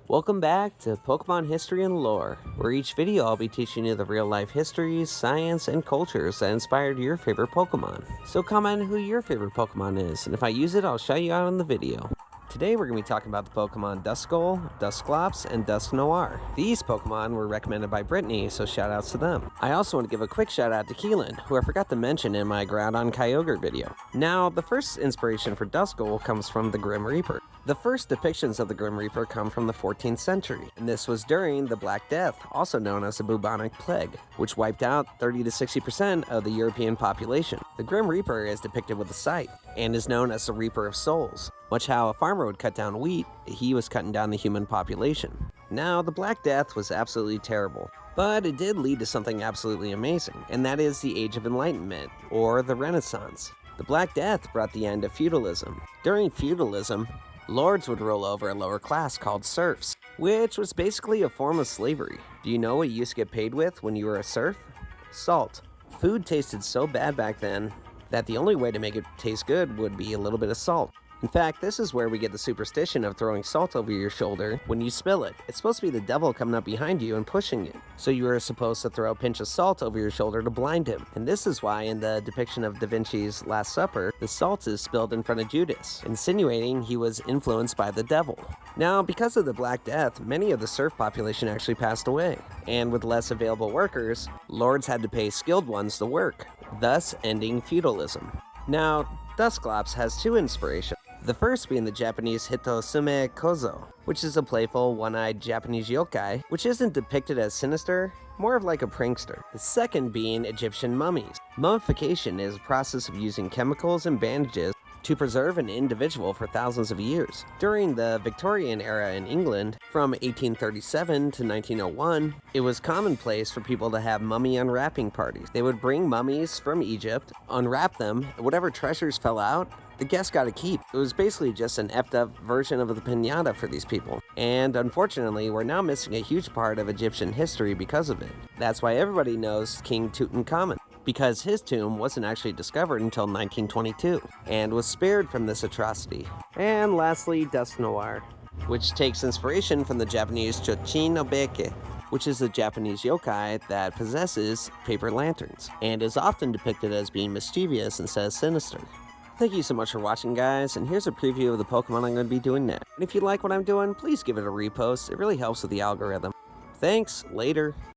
Welcome back to Pokemon History and Lore, where each video I'll be teaching you the real-life histories, science, and cultures that inspired your favorite Pokemon. So comment who your favorite Pokemon is, and if I use it, I'll shout you out in the video. Today we're going to be talking about the Pokemon Duskull, Duskclops, and Dusknoir. These Pokemon were recommended by Brittany, so shoutouts to them. I also want to give a quick shout out to Keelan, who I forgot to mention in my Groudon Kyogre video. Now, the first inspiration for Duskull comes from the Grim Reaper. The first depictions of the Grim Reaper come from the 14th century, and this was during the Black Death, also known as the bubonic plague, which wiped out 30 to 60% of the European population. The Grim Reaper is depicted with a scythe, and is known as the Reaper of Souls. Much how a farmer would cut down wheat, he was cutting down the human population. Now, the Black Death was absolutely terrible, but it did lead to something absolutely amazing, and that is the Age of Enlightenment, or the Renaissance. The Black Death brought the end of feudalism. During feudalism, lords would rule over a lower class called serfs, which was basically a form of slavery. Do you know what you used to get paid with when you were a serf? Salt. Food tasted so bad back then that the only way to make it taste good would be a little bit of salt. In fact, this is where we get the superstition of throwing salt over your shoulder when you spill it. It's supposed to be the devil coming up behind you and pushing it. So you are supposed to throw a pinch of salt over your shoulder to blind him. And this is why in the depiction of Da Vinci's Last Supper, the salt is spilled in front of Judas, insinuating he was influenced by the devil. Now, because of the Black Death, many of the serf population actually passed away. And with less available workers, lords had to pay skilled ones to work, thus ending feudalism. Now, Duskclops has two inspirations. The first being the Japanese Hitosume Kozo, which is a playful, one-eyed Japanese yokai, which isn't depicted as sinister, more of like a prankster. The second being Egyptian mummies. Mummification is a process of using chemicals and bandages to preserve an individual for thousands of years. During the Victorian era in England, from 1837 to 1901, it was commonplace for people to have mummy unwrapping parties. They would bring mummies from Egypt, unwrap them, and whatever treasures fell out, the guests got to keep. It was basically just an effed up version of the piñata for these people. And unfortunately, we're now missing a huge part of Egyptian history because of it. That's why everybody knows King Tutankhamun, because his tomb wasn't actually discovered until 1922, and was spared from this atrocity. And lastly, Dusknoir, which takes inspiration from the Japanese Chochin Obeke, which is a Japanese yokai that possesses paper lanterns, and is often depicted as being mischievous instead of sinister. Thank you so much for watching, guys, and here's a preview of the Pokemon I'm going to be doing next. And if you like what I'm doing, please give it a repost. It really helps with the algorithm. Thanks, later.